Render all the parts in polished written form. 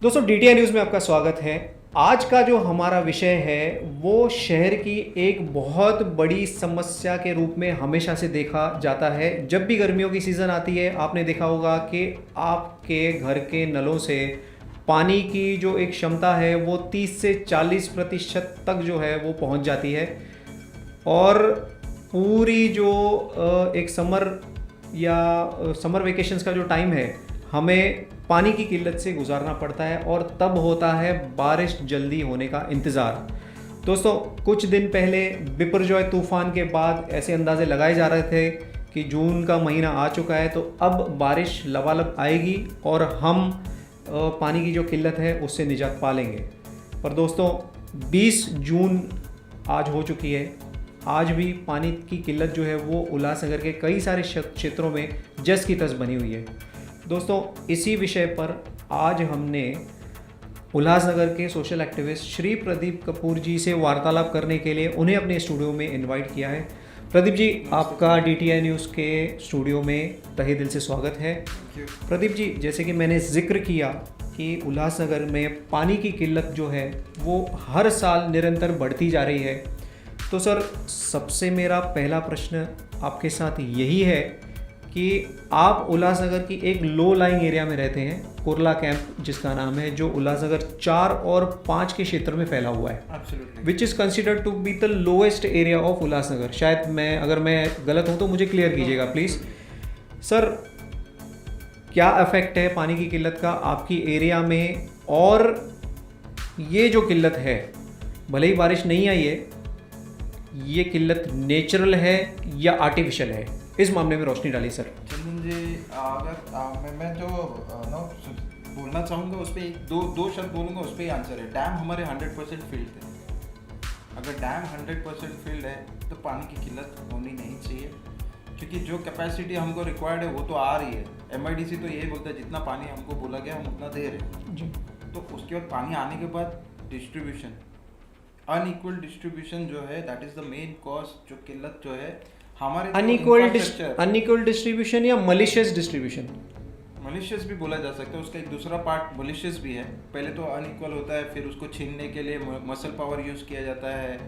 दोस्तों DTI news में आपका स्वागत है। आज का जो हमारा विषय है वो शहर की एक बहुत बड़ी समस्या के रूप में हमेशा से देखा जाता है। जब भी गर्मियों की सीज़न आती है आपने देखा होगा कि आपके घर के नलों से पानी की जो एक क्षमता है वो 30 से 40% तक जो है वो पहुंच जाती है। और पूरी जो एक समर वेकेशंस का जो टाइम है हमें पानी की किल्लत से गुजारना पड़ता है और तब होता है बारिश जल्दी होने का इंतज़ार। दोस्तों कुछ दिन पहले बिपरजॉय तूफ़ान के बाद ऐसे अंदाजे लगाए जा रहे थे कि जून का महीना आ चुका है तो अब बारिश लबालब आएगी और हम पानी की जो किल्लत है उससे निजात पा लेंगे। पर दोस्तों 20 जून आज हो चुकी है, आज भी पानी की किल्लत जो है वो उल्लासनगर के कई सारे क्षेत्रों में जस की तस बनी हुई है। दोस्तों इसी विषय पर आज हमने उल्लासनगर के सोशल एक्टिविस्ट श्री प्रदीप कपूर जी से वार्तालाप करने के लिए उन्हें अपने स्टूडियो में इनवाइट किया है। प्रदीप जी, आपका डीटीआई न्यूज़ के स्टूडियो में तहे दिल से स्वागत है। प्रदीप जी, जैसे कि मैंने जिक्र किया कि उल्लासनगर में पानी की किल्लत जो है वो हर साल निरंतर बढ़ती जा रही है, तो सर सबसे मेरा पहला प्रश्न आपके साथ यही है कि आप उल्लासनगर की एक लो लाइंग एरिया में रहते हैं, कुर्ला कैंप जिसका नाम है, जो उल्लासनगर 4 और 5 के क्षेत्र में फैला हुआ है, which is considered to be the lowest area of Ulhasnagar. शायद अगर मैं गलत हूँ तो मुझे क्लियर कीजिएगा प्लीज़। सर क्या इफेक्ट है पानी की किल्लत का आपकी एरिया में, और ये जो किल्लत है भले ही बारिश नहीं आई है, ये किल्लत नेचुरल है या आर्टिफिशियल है, इस मामले में रोशनी डालिए सर। चंदन जी, अगर मैं जो बोलना चाहूँगा उस पर दो शब्द बोलूँगा, उस पर ही आंसर है। डैम हमारे 100% फील्ड थे। अगर डैम 100% फील्ड है तो पानी की किल्लत होनी नहीं चाहिए, क्योंकि जो कैपेसिटी हमको रिक्वायर्ड है वो तो आ रही है। एमआईडीसी तो यही बोलता है जितना पानी हमको बोला गया हम उतना दे रहे हैं जी। तो उसके बाद पानी आने के बाद डिस्ट्रीब्यूशन, अनइक्वल डिस्ट्रीब्यूशन जो है, that is the main cause जो किल्लत जो है हमारे। अनइक्वल डिस्ट्रीब्यूशन या मलिशियस डिस्ट्रीब्यूशन, मलिशियस भी बोला जा सकता है। उसका एक दूसरा पार्ट मलिशियस भी है। पहले तो अनइक्वल होता है, फिर उसको छीनने के लिए मसल पावर यूज़ किया जाता है,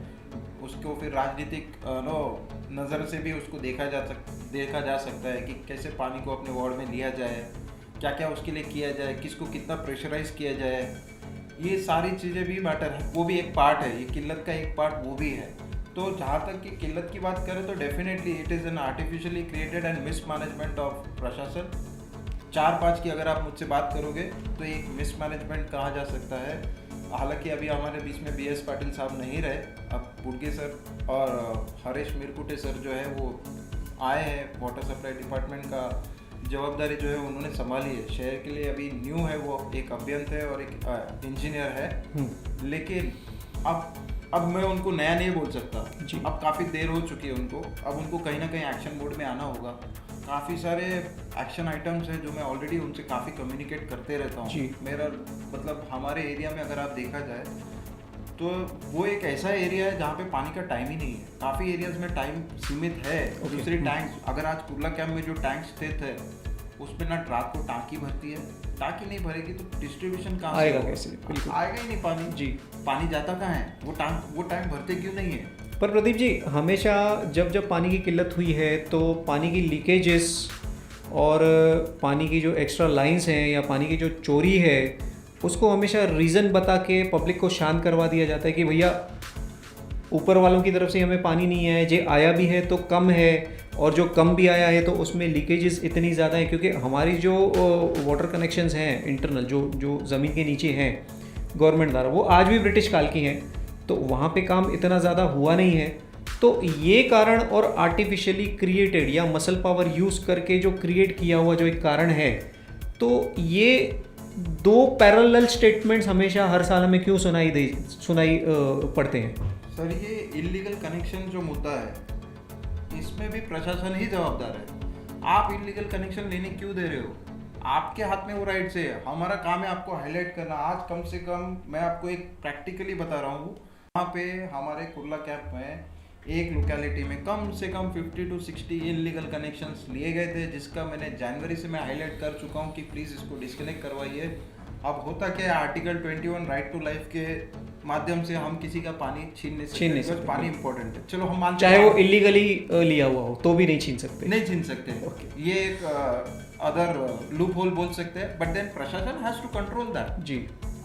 उसको फिर राजनीतिक नज़र से भी उसको देखा जा सकता है कि कैसे पानी को अपने वार्ड में लिया जाए, क्या क्या उसके लिए किया जाए, किसको कितना प्रेशराइज किया जाए, ये सारी चीज़ें भी मैटर है। वो भी एक पार्ट है, ये किल्लत का एक पार्ट वो भी है। तो जहाँ तक कि किल्लत की बात करें तो definitely it is an artificially created and mismanagement of प्रशासन। 4-5 की अगर आप मुझसे बात करोगे तो एक मिसमैनेजमेंट कहा जा सकता है। हालांकि अभी हमारे बीच में BS पाटिल साहब नहीं रहे, अब बुर्गे सर और हरीश मिरकुटे सर जो है वो आए हैं। वाटर सप्लाई डिपार्टमेंट का जवाबदारी जो है उन्होंने संभाली है। शहर के लिए अभी न्यू है, वो एक अभियंता है और एक इंजीनियर है। लेकिन अब मैं उनको नया नहीं बोल सकता जी। अब काफ़ी देर हो चुकी है उनको, अब उनको कहीं ना कहीं एक्शन मोड में आना होगा। काफ़ी सारे एक्शन आइटम्स हैं जो मैं ऑलरेडी उनसे काफ़ी कम्युनिकेट करते रहता हूँ। मेरा मतलब हमारे एरिया में अगर आप देखा जाए तो वो एक ऐसा एरिया है जहाँ पे पानी का टाइम ही नहीं है। काफ़ी एरियाज में टाइम सीमित है। दूसरी टैंक्स, अगर आज कुर्ला कैंप में जो टैंक स्थित है उसमें ना रात को टांकी भरती है, टांकी नहीं भरेगी तो डिस्ट्रीब्यूशन कहाँ आएगा, कैसे आएगा ही नहीं पानी जी। पानी जाता कहाँ है, वो टैंक भरते क्यों नहीं है। पर प्रदीप जी, हमेशा जब पानी की किल्लत हुई है तो पानी की लीकेजेस और पानी की जो एक्स्ट्रा लाइंस हैं या पानी की जो चोरी है उसको हमेशा रीज़न बता के पब्लिक को शांत करवा दिया जाता है कि भैया ऊपर वालों की तरफ से हमें पानी नहीं है, जे आया भी है तो कम है, और जो कम भी आया है तो उसमें लीकेजेस इतनी ज़्यादा है। क्योंकि हमारी जो वाटर कनेक्शंस हैं इंटरनल जो ज़मीन के नीचे हैं गवर्नमेंट द्वारा, वो आज भी ब्रिटिश काल की हैं, तो वहाँ पे काम इतना ज़्यादा हुआ नहीं है। तो ये कारण और आर्टिफिशियली क्रिएटेड या मसल पावर यूज़ करके जो क्रिएट किया हुआ जो एक कारण है, तो ये दो पैरेलल स्टेटमेंट्स हमेशा हर साल हमें क्यों सुनाई पड़ते हैं। सर, ये इलीगल कनेक्शन जो मुद्दा है इसमें भी प्रशासन ही जवाबदार है। आप इलीगल कनेक्शन लेने क्यों दे रहे हो? आपके हाथ में वो राइट्स है। हमारा काम है आपको हाईलाइट करना। आज कम से कम मैं आपको एक प्रैक्टिकली बता रहा हूँ, वहाँ पे हमारे कुर्ला कैंप में एक लोकेलिटी में कम से कम 50 to 60 इलीगल कनेक्शंस लिए गए थे, जिसका मैंने जनवरी से मैं हाईलाइट कर चुका हूँ कि प्लीज़ इसको डिस्कनेक्ट करवाइए। अब होता क्या है, आर्टिकल 21 राइट टू लाइफ के माध्यम से हम किसी का पानी छीन नहीं छीन नहीं सकते, सकते, पानी इंपॉर्टेंट है, चलो हम मानते चाहे हैं, वो इलीगली लिया हुआ हो तो भी नहीं छीन सकते। नहीं छीन सकते हैं, ये एक अदर लूप होल बोल सकते हैं, बट देन प्रशासन हैज टू कंट्रोल दैट। जी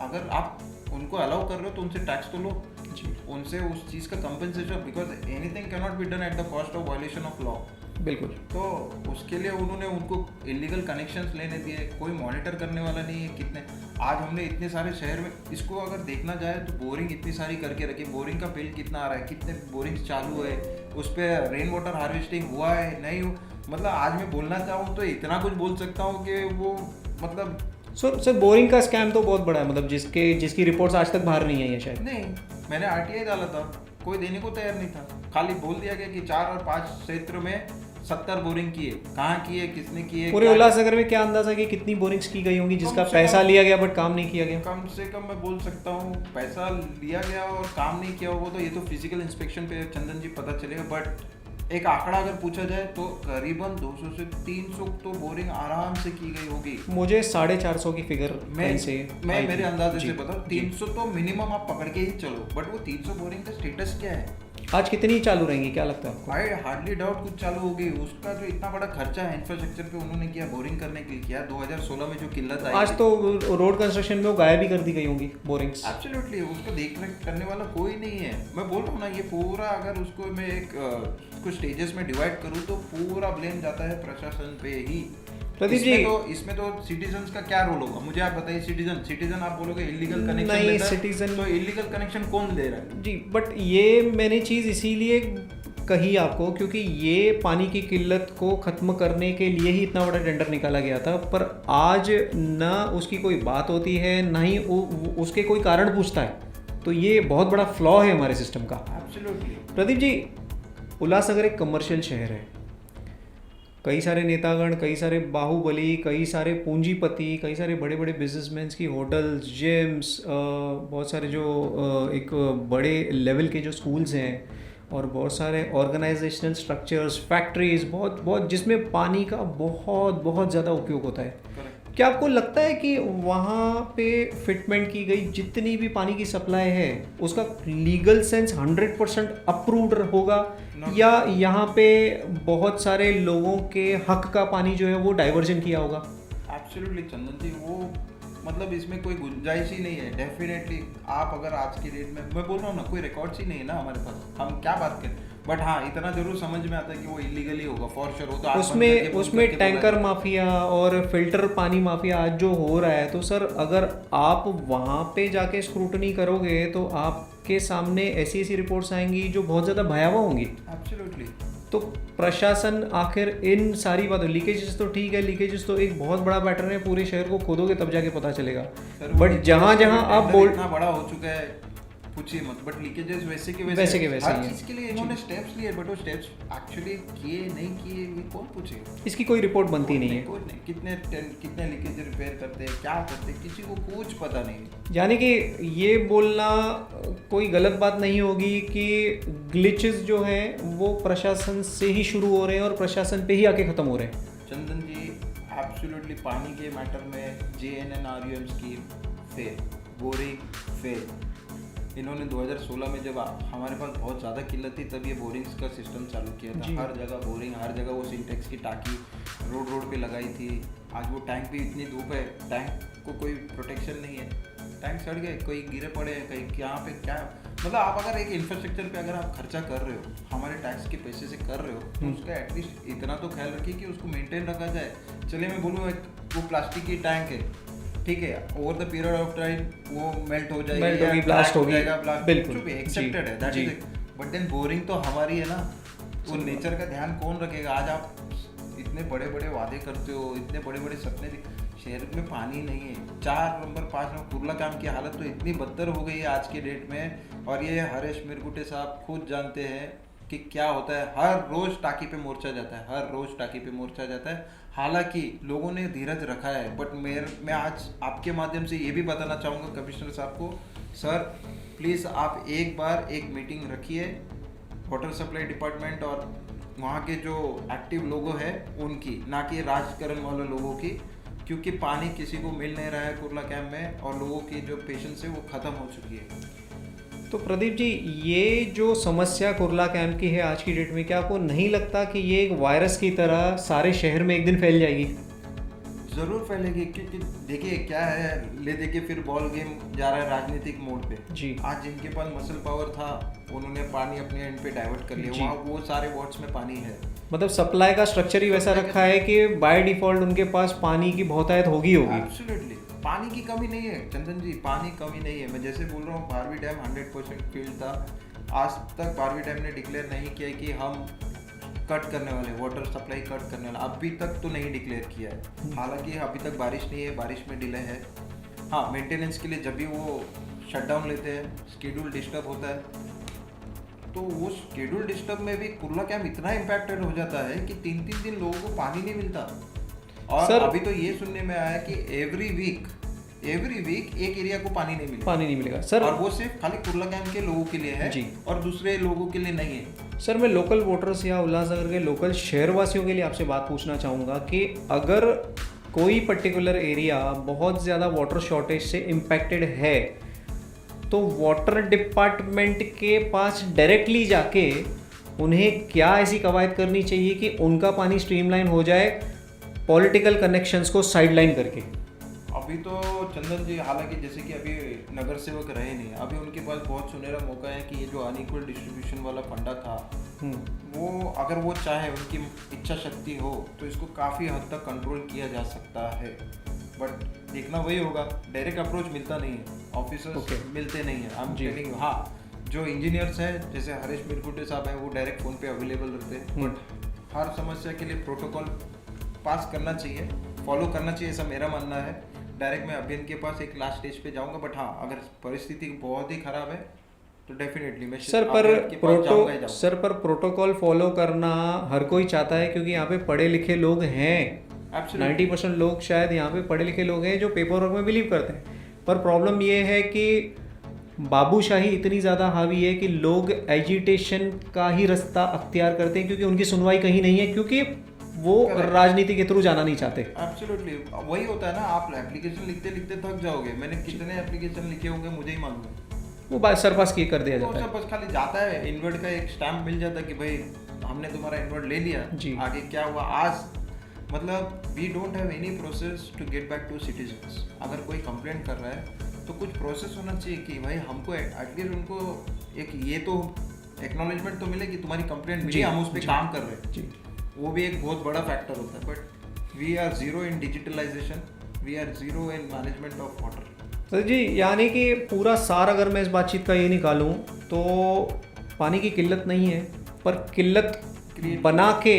अगर आप उनको अलाउ कर रहे हो तो उनसे टैक्स तो लो, जी उनसे उस चीज का compensation, because anything can not be done at the cost of violation of law. बिल्कुल। तो उसके लिए उन्होंने उनको इलीगल कनेक्शंस लेने दिए, कोई मॉनिटर करने वाला नहीं है कितने। आज हमने इतने सारे शहर में इसको अगर देखना जाए तो बोरिंग इतनी सारी करके रखी, बोरिंग का बिल कितना आ रहा है, कितने बोरिंग चालू है, उस पर रेन वाटर हार्वेस्टिंग हुआ है नहीं हो, मतलब आज मैं बोलना चाहूँ तो इतना कुछ बोल सकता हूँ कि वो मतलब सर बोरिंग का स्कैम तो बहुत बड़ा है, मतलब जिसकी रिपोर्ट्स आज तक बाहर नहीं आई है शायद। नहीं, मैंने आरटीआई डाला था, कोई देने को तैयार नहीं था, खाली बोल दिया गया कि 4 और 5 क्षेत्र में 70 बोरिंग किए, कहाँ किए, किसने किए, पूरे उल्लासनगर में क्या अंदाजा कि कितनी बोरिंग्स की गई होंगी जिसका पैसा लिया गया बट काम नहीं किया गया? कम से कम मैं बोल सकता हूँ पैसा लिया गया और काम नहीं किया होगा तो ये तो फिजिकल इंस्पेक्शन पे चंदन जी पता चलेगा, बट एक आंकड़ा अगर पूछा जाए तो करीबन 200 से 300 तो बोरिंग आराम से की गई होगी। मुझे 450 की फिगर मैं मेरे अंदाजे से बताऊँ 300 तो मिनिमम आप पकड़ के ही चलो, बट वो 300 बोरिंग का स्टेटस क्या है? आज कितनी चालू रहेंगी क्या लगता है आपको? आई हार्डली डाउट कुछ चालू होगी। उसका जो इतना बड़ा खर्चा है इंफ्रास्ट्रक्चर पे उन्होंने किया, बोरिंग करने के लिए किया, 2016 में जो किल्लत आई आज तो रोड कंस्ट्रक्शन में वो गायब भी कर दी गई होंगी बोरिंग्स। एब्सोल्युटली, उसको देख रेख करने वाला कोई नहीं है। मैं बोल रहा हूँ ना, ये पूरा अगर उसको मैं एक कुछ स्टेजेस में डिवाइड करूँ तो पूरा ब्लेम जाता है प्रशासन पे ही। प्रदीप जी, इसमें तो सिटीजन्स का क्या रोल होगा मुझे आप बताइए। सिटीजन आप बोलोगे इलीगल कनेक्शन नहीं, सिटीजन तो इलीगल कनेक्शन कौन दे रहा है? जी, बट ये मैंने चीज़ इसीलिए कही आपको क्योंकि ये पानी की किल्लत को ख़त्म करने के लिए ही इतना बड़ा टेंडर निकाला गया था, पर आज ना उसकी कोई बात होती है ना ही उसके कोई कारण पूछता है। तो ये बहुत बड़ा फ्लॉ है हमारे सिस्टम का। एब्सोल्युटली। प्रदीप जी, उल्लासनगर एक कमर्शियल शहर है, कई सारे नेतागण, कई सारे बाहुबली, कई सारे पूंजीपति, कई सारे बड़े बड़े बिजनेसमैन की होटल्स, जिम्स, बहुत सारे जो एक बड़े लेवल के जो स्कूल्स हैं और बहुत सारे ऑर्गेनाइजेशनल स्ट्रक्चर्स, फैक्ट्रीज, बहुत बहुत जिसमें पानी का बहुत बहुत ज़्यादा उपयोग होता है। क्या आपको लगता है कि वहाँ पे फिटमेंट की गई जितनी भी पानी की सप्लाई है उसका लीगल सेंस 100% अप्रूव्ड होगा या यहाँ पे बहुत सारे लोगों के हक का पानी जो है वो डाइवर्जन किया होगा? एब्सोल्युटली चंदन जी, वो मतलब इसमें कोई गुंजाइश ही नहीं है। डेफिनेटली आप अगर आज की डेट में, मैं बोल रहा हूँ ना, कोई रिकॉर्ड्स ही नहीं है ना हमारे पास, हम क्या बात करें। बट हाँ, इतना जरूर समझ में आता है कि वो इलीगली होगा फॉर श्योर। हो तो उसमें टैंकर माफिया और फिल्टर पानी माफिया आज जो हो रहा है, तो सर अगर आप वहाँ पे जाके स्क्रूटनी करोगे तो आपके सामने ऐसी ऐसी रिपोर्ट्स आएंगी जो बहुत ज़्यादा भयावह होंगी। एब्सोल्युटली। तो प्रशासन आखिर इन सारी बातों, लीकेजेस तो ठीक है, लीकेजेस तो एक बहुत बड़ा पैटर्न है, पूरे शहर को खोदोगे तब जाके पता चलेगा। बट जहाँ जहाँ आप बोल, इतना बड़ा हो चुका है पूछिए मत, बट लीकेजेस वैसे के वैसे हर चीज के लिए इन्होंने स्टेप्स लिए, बट वो स्टेप्स एक्चुअली किए नहीं किए ये कौन पूछे? इसकी कोई रिपोर्ट बनती नहीं है। कोई नहीं, कितने लीकेज रिपेयर करते हैं, क्या करते हैं, किसी को कुछ पता नहीं। यानी कि ये बोलना कोई गलत बात नहीं होगी कि ग्लिचेस जो हैं वो प्रशासन से ही शुरू हो रहे हैं और प्रशासन पे ही आके ख़त्म हो रहे हैं। चंदन जी, एब्सोल्युटली पानी के मैटर में JNNREM scheme fail, boring fail. इन्होंने 2016 में जब हमारे पास बहुत ज़्यादा किल्लत थी तब ये बोरिंग्स का सिस्टम चालू किया था। हर जगह बोरिंग, हर जगह वो सिंटेक्स की टाकी रोड पे लगाई थी। आज वो टैंक भी इतनी धूप है, टैंक को कोई प्रोटेक्शन नहीं है, टैंक सड़ गए, कोई गिरे पड़े हैं, कहीं यहाँ पे क्या। मतलब आप अगर एक इंफ्रास्ट्रक्चर पे अगर आप खर्चा कर रहे हो, हमारे टैक्स के पैसे से कर रहे हो, तो उसका एटलीस्ट इतना तो ख्याल रखिए कि उसको मेंटेन रखा जाए। चलिए मैं बोलूँ, वो प्लास्टिक की टैंक है, ठीक है, over the period of time वो मेल्ट हो जाएगी, ब्लास्ट हो जाएगा, बिल्कुल एक्सेप्टेड है that is. But then boring तो हमारी है ना, वो नेचर का ध्यान कौन रखेगा? आज आप इतने बड़े बड़े वादे करते हो, इतने बड़े बड़े सपने, शहर में पानी नहीं है। 4 नंबर 5 नंबर कुर्ला काम की हालत तो इतनी बदतर हो गई है आज के डेट में, और ये हरेश मिरगुटे साहब खुद जानते हैं कि क्या होता है। हर रोज टाकी पे मोर्चा जाता है, हर रोज टाकी पे मोर्चा जाता है। हालांकि लोगों ने धीरज रखा है, बट मैं आज आपके माध्यम से ये भी बताना चाहूँगा कमिश्नर साहब को, सर प्लीज़ आप एक बार एक मीटिंग रखिए वाटर सप्लाई डिपार्टमेंट और वहाँ के जो एक्टिव लोगों हैं उनकी, ना कि राजकरण वाले लोगों की, क्योंकि पानी किसी को मिल नहीं रहा है कुर्ला कैंप में और लोगों की जो पेशेंस है वो ख़त्म हो चुकी है। तो प्रदीप जी, ये जो समस्या कुर्ला कैंप की है आज की डेट में, क्या आपको नहीं लगता कि ये एक वायरस की तरह सारे शहर में एक दिन फैल जाएगी? ज़रूर फैलेगी, क्योंकि देखिए क्या है, ले देखिए फिर बॉल गेम जा रहा है राजनीतिक मोड पे जी। आज जिनके पास मसल पावर था उन्होंने पानी अपने एंड पे डाइवर्ट कर लिया, जी। वहाँ वो सारे वार्ड्स में पानी है। मतलब सप्लाई का स्ट्रक्चर ही वैसा रखा है कि बाय डिफॉल्ट उनके पास पानी की बहुतायत होगी। एब्सोल्युटली पानी की कमी नहीं है चंदन जी, पानी कमी नहीं है। मैं जैसे बोल रहा हूँ बारवी डैम 100% फील्ड था, आज तक बारवी डैम ने डिक्लेयर नहीं किया कि हम कट करने वाले वाटर सप्लाई कट करने वाला, अभी तक तो नहीं डिक्लेयर किया है। हालांकि अभी तक बारिश नहीं है, बारिश में डिले है। हाँ, मेंटेनेंस के लिए जब भी वो शटडाउन लेते हैं स्केड्यूल डिस्टर्ब होता है, तो वो शेड्यूल डिस्टर्ब में भी कुर्ला कैंप इतना इम्पैक्टेड हो जाता है कि 3-3 दिन लोगों को पानी नहीं मिलता। और सर, अभी तो ये सुनने में आया कि एवरी वीक एक एरिया को पानी नहीं मिलेगा सर। और वो सिर्फ खाली कुर्ला कैंप के लोगों के लिए है जी। और दूसरे लोगों के लिए नहीं है। सर, मैं लोकल वोटर्स या उल्लासनगर के लोकल शहरवासियों के लिए आपसे बात पूछना चाहूँगा कि अगर कोई पर्टिकुलर एरिया बहुत ज़्यादा वाटर शॉर्टेज से इम्पैक्टेड है तो वाटर डिपार्टमेंट के पास डायरेक्टली जाके उन्हें क्या ऐसी कवायद करनी चाहिए कि उनका पानी स्ट्रीमलाइन हो जाए, पॉलिटिकल कनेक्शंस को साइडलाइन करके? अभी तो चंदन जी, हालांकि जैसे कि अभी नगर सेवक रहे नहीं, अभी उनके पास बहुत सुनहरा मौका है कि ये जो अनइक्वल डिस्ट्रीब्यूशन वाला फंडा था वो अगर वो चाहे, उनकी इच्छा शक्ति हो तो इसको काफ़ी हद तक कंट्रोल किया जा सकता है। बट देखना वही होगा, डायरेक्ट अप्रोच मिलता नहीं है, ऑफिसर्स मिलते नहीं है। आई एम टेलिंग, हाँ जो इंजीनियर्स हैं जैसे हरीश मिरकुटे साहब हैं वो डायरेक्ट फ़ोन पे अवेलेबल रहते हैं, बट हर समस्या के लिए प्रोटोकॉल पास करना चाहिए, फॉलो करना चाहिए, ऐसा मेरा मानना है। डायरेक्ट मैं अभियान के पास एक लास्ट स्टेज पे जाऊंगा, बट हाँ अगर परिस्थिति बहुत ही खराब है तो डेफिनेटली मैं सर पर प्रोटोकॉल फॉलो करना हर कोई चाहता है, क्योंकि यहाँ पे पढ़े लिखे लोग हैं। 90% लोग शायद यहाँ पे पढ़े लिखे लोग हैं जो पेपर वर्क में बिलीव करते हैं। पर प्रॉब्लम ये है कि बाबूशाही इतनी ज़्यादा हावी है कि लोग एजिटेशन का ही रास्ता अख्तियार करते हैं, क्योंकि उनकी सुनवाई कहीं नहीं है, क्योंकि वो राजनीति के थ्रू जाना नहीं चाहते। एब्सोल्युटली वही होता है ना, आप एप्लीकेशन लिखते लिखते थक जाओगे। मैंने कितने एप्लीकेशन लिखे होंगे मुझे ही मालूम है, वो बात सरपास की कर दिया जाता है। बस खाली जाता है, इन्वर्ट का एक स्टैम्प मिल जाता है कि भाई हमने तुम्हारा इन्वर्ट ले लिया, आगे क्या हुआ आज, मतलब we don't have any process to get back to citizens. अगर कोई कंप्लेंट कर रहा है तो कुछ प्रोसेस होना चाहिए कि भाई हमको एटलीस्ट उनको एक ये तो एक्नॉलेजमेंट तो मिले कि तुम्हारी कंप्लेंट मिली, हम उस पर काम कर रहे हैं। वो भी एक बहुत बड़ा फैक्टर होता है। But we are zero in digitalisation, we are zero in management of water. Sir ji, यानी कि पूरा सार अगर मैं इस बातचीत का ये निकालूं तो पानी की किल्लत नहीं है, पर किल्लत बना के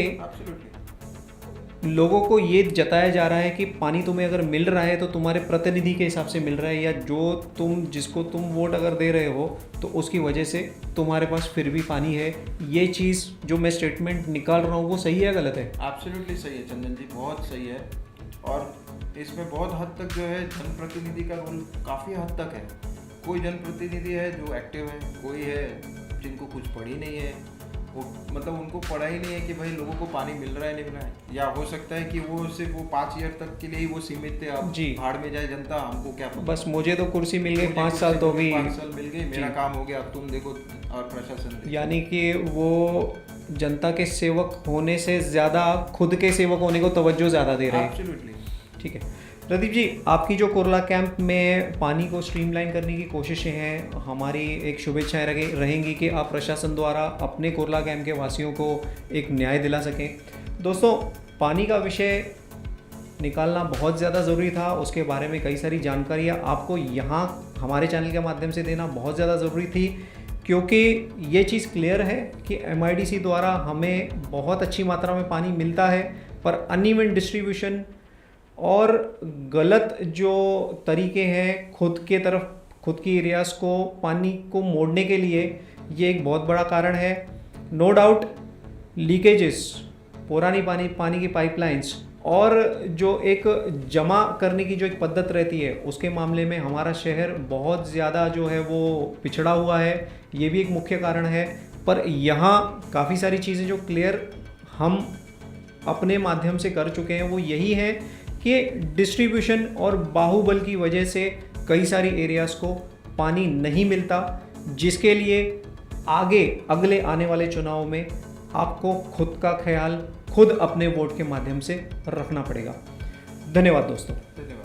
लोगों को ये जताया जा रहा है कि पानी तुम्हें अगर मिल रहा है तो तुम्हारे प्रतिनिधि के हिसाब से मिल रहा है, या जो जिसको तुम वोट अगर दे रहे हो तो उसकी वजह से तुम्हारे पास फिर भी पानी है। ये चीज़ जो मैं स्टेटमेंट निकाल रहा हूँ वो सही है गलत है? एब्सोल्युटली सही है चंदन जी, बहुत सही है। और इसमें बहुत हद तक जो है जनप्रतिनिधि का रोल काफ़ी हद तक है। कोई जनप्रतिनिधि है जो एक्टिव है, कोई है जिनको कुछ पढ़ी नहीं है, वो मतलब उनको पढ़ा ही नहीं है कि भाई लोगों को पानी मिल रहा है नहीं मिल रहा है, या हो सकता है कि वो सिर्फ वो 5 ईयर तक के लिए ही वो सीमित थे। अब भाड़ में जाए जनता, हमको क्या पता, बस मुझे तो कुर्सी मिल गई 5 साल तो भी 5 साल मिल गई, मेरा काम हो गया, अब तुम देखो और प्रशासन। यानी कि वो जनता के सेवक होने से ज़्यादा खुद के सेवक होने को तवज्जो ज़्यादा दे रहे हैं। एब्सोल्युटली ठीक है प्रदीप जी, आपकी जो कुर्ला कैंप में पानी को स्ट्रीमलाइन करने की कोशिशें हैं, हमारी एक शुभेच्छाएं रहेंगी कि आप प्रशासन द्वारा अपने कुर्ला कैंप के वासियों को एक न्याय दिला सकें। दोस्तों, पानी का विषय निकालना बहुत ज़्यादा ज़रूरी था, उसके बारे में कई सारी जानकारियाँ आपको यहाँ हमारे चैनल के माध्यम से देना बहुत ज़्यादा ज़रूरी थी, क्योंकि ये चीज़ क्लियर है कि MIDC द्वारा हमें बहुत अच्छी मात्रा में पानी मिलता है, पर अनइवन डिस्ट्रीब्यूशन और गलत जो तरीके हैं खुद की एरियाज़ को पानी को मोड़ने के लिए, ये एक बहुत बड़ा कारण है। नो डाउट लीकेजेस, पुरानी पानी की पाइपलाइंस और जो एक जमा करने की जो एक पद्धत रहती है, उसके मामले में हमारा शहर बहुत ज़्यादा जो है वो पिछड़ा हुआ है, ये भी एक मुख्य कारण है। पर यहाँ काफ़ी सारी चीज़ें जो क्लियर हम अपने माध्यम से कर चुके हैं वो यही है कि डिस्ट्रीब्यूशन और बाहुबल की वजह से कई सारी एरियाज़ को पानी नहीं मिलता, जिसके लिए आगे अगले आने वाले चुनाव में आपको खुद का ख्याल खुद अपने वोट के माध्यम से रखना पड़ेगा। धन्यवाद दोस्तों। धन्यवाद।